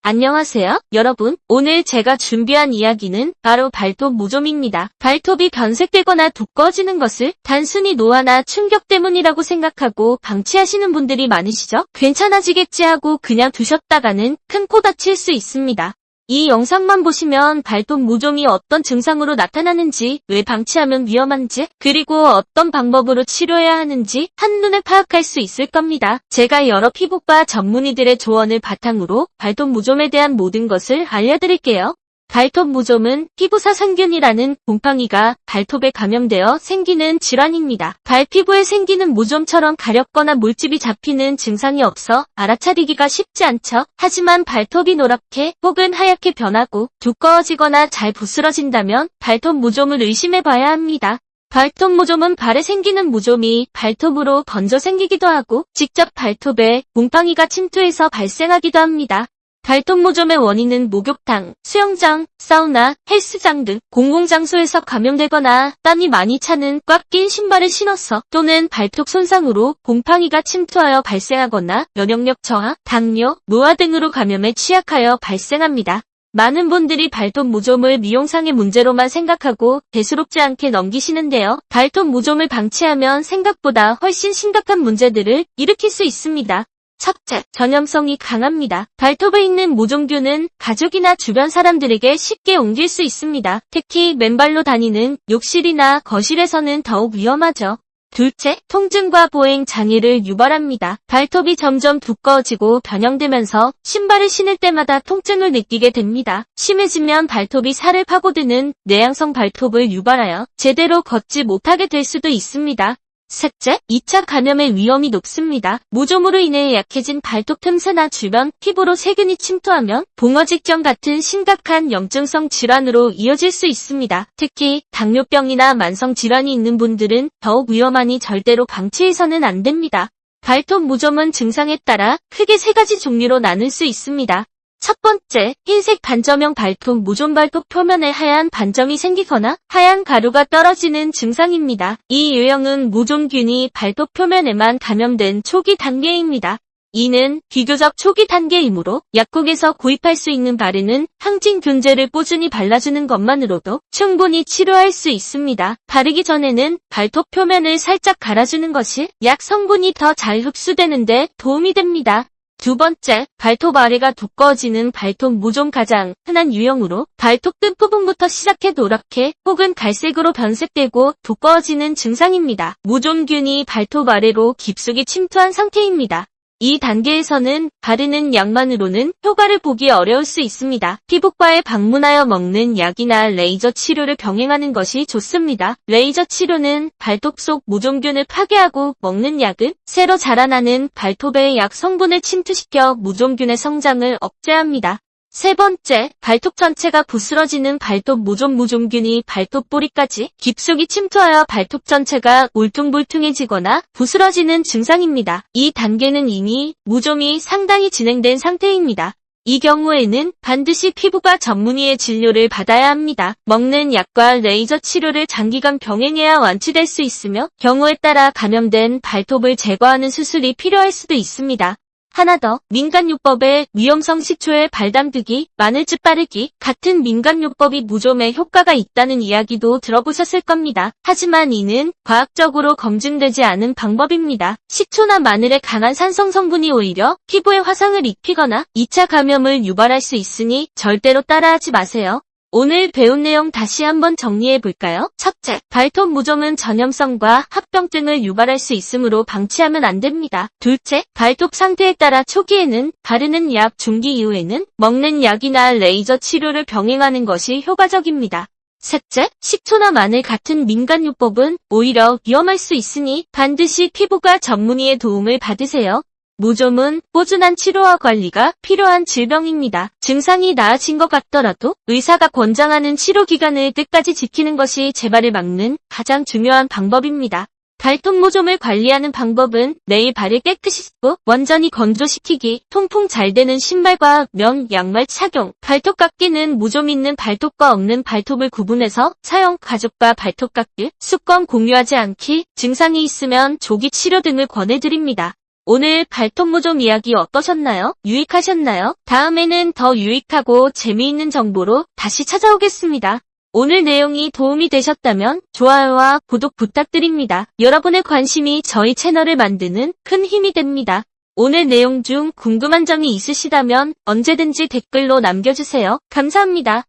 안녕하세요, 여러분. 오늘 제가 준비한 이야기는 바로 발톱 모좀입니다. 발톱이 변색되거나 두꺼워지는 것을 단순히 노화나 충격 때문이라고 생각하고 방치하시는 분들이 많으시죠? 괜찮아지겠지 하고 그냥 두셨다가는 큰 코 다칠 수 있습니다. 이 영상만 보시면 발톱 모좀이 어떤 증상으로 나타나는지, 왜 방치하면 위험한지, 그리고 어떤 방법으로 치료해야 하는지 한눈에 파악할 수 있을 겁니다. 제가 여러 피부과 전문의들의 조언을 바탕으로 발톱 모좀에 대한 모든 것을 알려드릴게요. 발톱 모좀은 피부사 상균이라는 곰팡이가 발톱에 감염되어 생기는 질환입니다. 발피부에 생기는 모좀처럼 가렵거나 물집이 잡히는 증상이 없어 알아차리기가 쉽지 않죠. 하지만 발톱이 노랗게 혹은 하얗게 변하고 두꺼워지거나 잘 부스러진다면 발톱 모좀을 의심해봐야 합니다. 발톱 모좀은 발에 생기는 모좀이 발톱으로 번져 생기기도 하고 직접 발톱에 곰팡이가 침투해서 발생하기도 합니다. 발톱 모좀의 원인은 목욕탕, 수영장, 사우나, 헬스장 등 공공장소에서 감염되거나 땀이 많이 차는 꽉 낀 신발을 신어서 또는 발톱 손상으로 곰팡이가 침투하여 발생하거나 면역력 저하, 당뇨, 노화 등으로 감염에 취약하여 발생합니다. 많은 분들이 발톱 모좀을 미용상의 문제로만 생각하고 대수롭지 않게 넘기시는데요. 발톱 모좀을 방치하면 생각보다 훨씬 심각한 문제들을 일으킬 수 있습니다. 첫째, 전염성이 강합니다. 발톱에 있는 모종균은 가족이나 주변 사람들에게 쉽게 옮길 수 있습니다. 특히 맨발로 다니는 욕실이나 거실에서는 더욱 위험하죠. 둘째, 통증과 보행 장애를 유발합니다. 발톱이 점점 두꺼워지고 변형되면서 신발을 신을 때마다 통증을 느끼게 됩니다. 심해지면 발톱이 살을 파고드는 내향성 발톱을 유발하여 제대로 걷지 못하게 될 수도 있습니다. 셋째, 2차 감염의 위험이 높습니다. 모좀으로 인해 약해진 발톱 틈새나 주변 피부로 세균이 침투하면 봉어직정 같은 심각한 염증성 질환으로 이어질 수 있습니다. 특히 당뇨병이나 만성질환이 있는 분들은 더욱 위험하니 절대로 방치해서는 안 됩니다. 발톱 모좀은 증상에 따라 크게 3가지 종류로 나눌 수 있습니다. 첫 번째, 흰색 반점형 발톱 모좀. 발톱 표면에 하얀 반점이 생기거나 하얀 가루가 떨어지는 증상입니다. 이 유형은 모종균이 발톱 표면에만 감염된 초기 단계입니다. 이는 비교적 초기 단계이므로 약국에서 구입할 수 있는 바르는 항진균제를 꾸준히 발라주는 것만으로도 충분히 치료할 수 있습니다. 바르기 전에는 발톱 표면을 살짝 갈아주는 것이 약 성분이 더 잘 흡수되는 데 도움이 됩니다. 두 번째, 발톱 아래가 두꺼워지는 발톱 모좀. 가장 흔한 유형으로 발톱 끝부분부터 시작해 노랗게 혹은 갈색으로 변색되고 두꺼워지는 증상입니다. 모종균이 발톱 아래로 깊숙이 침투한 상태입니다. 이 단계에서는 바르는 약만으로는 효과를 보기 어려울 수 있습니다. 피부과에 방문하여 먹는 약이나 레이저 치료를 병행하는 것이 좋습니다. 레이저 치료는 발톱 속 모종균을 파괴하고 먹는 약은 새로 자라나는 발톱의 약 성분을 침투시켜 모종균의 성장을 억제합니다. 세 번째, 발톱 전체가 부스러지는 발톱 모좀. 모종균이 발톱 뿌리까지 깊숙이 침투하여 발톱 전체가 울퉁불퉁해지거나 부스러지는 증상입니다. 이 단계는 이미 모좀이 상당히 진행된 상태입니다. 이 경우에는 반드시 피부과 전문의의 진료를 받아야 합니다. 먹는 약과 레이저 치료를 장기간 병행해야 완치될 수 있으며 경우에 따라 감염된 발톱을 제거하는 수술이 필요할 수도 있습니다. 하나 더, 민간요법의 위험성 식초에 발 담그기, 마늘즙 바르기 같은 민간요법이 모좀에 효과가 있다는 이야기도 들어보셨을 겁니다. 하지만 이는 과학적으로 검증되지 않은 방법입니다. 식초나 마늘의 강한 산성 성분이 오히려 피부에 화상을 입히거나 2차 감염을 유발할 수 있으니 절대로 따라하지 마세요. 오늘 배운 내용 다시 한번 정리해볼까요? 첫째, 발톱 모좀은 전염성과 합병증을 유발할 수 있으므로 방치하면 안 됩니다. 둘째, 발톱 상태에 따라 초기에는 바르는 약, 중기 이후에는 먹는 약이나 레이저 치료를 병행하는 것이 효과적입니다. 셋째, 식초나 마늘 같은 민간요법은 오히려 위험할 수 있으니 반드시 피부과 전문의의 도움을 받으세요. 모좀은 꾸준한 치료와 관리가 필요한 질병입니다. 증상이 나아진 것 같더라도 의사가 권장하는 치료 기간을 끝까지 지키는 것이 재발을 막는 가장 중요한 방법입니다. 발톱 모좀을 관리하는 방법은 매일 발을 깨끗이 씻고 완전히 건조시키기, 통풍 잘 되는 신발과 면, 양말 착용, 발톱 깎기는 모좀 있는 발톱과 없는 발톱을 구분해서 사용, 가족과 발톱 깎기, 습관 공유하지 않기, 증상이 있으면 조기 치료 등을 권해드립니다. 오늘 발톱 모종 이야기 어떠셨나요? 유익하셨나요? 다음에는 더 유익하고 재미있는 정보로 다시 찾아오겠습니다. 오늘 내용이 도움이 되셨다면 좋아요와 구독 부탁드립니다. 여러분의 관심이 저희 채널을 만드는 큰 힘이 됩니다. 오늘 내용 중 궁금한 점이 있으시다면 언제든지 댓글로 남겨주세요. 감사합니다.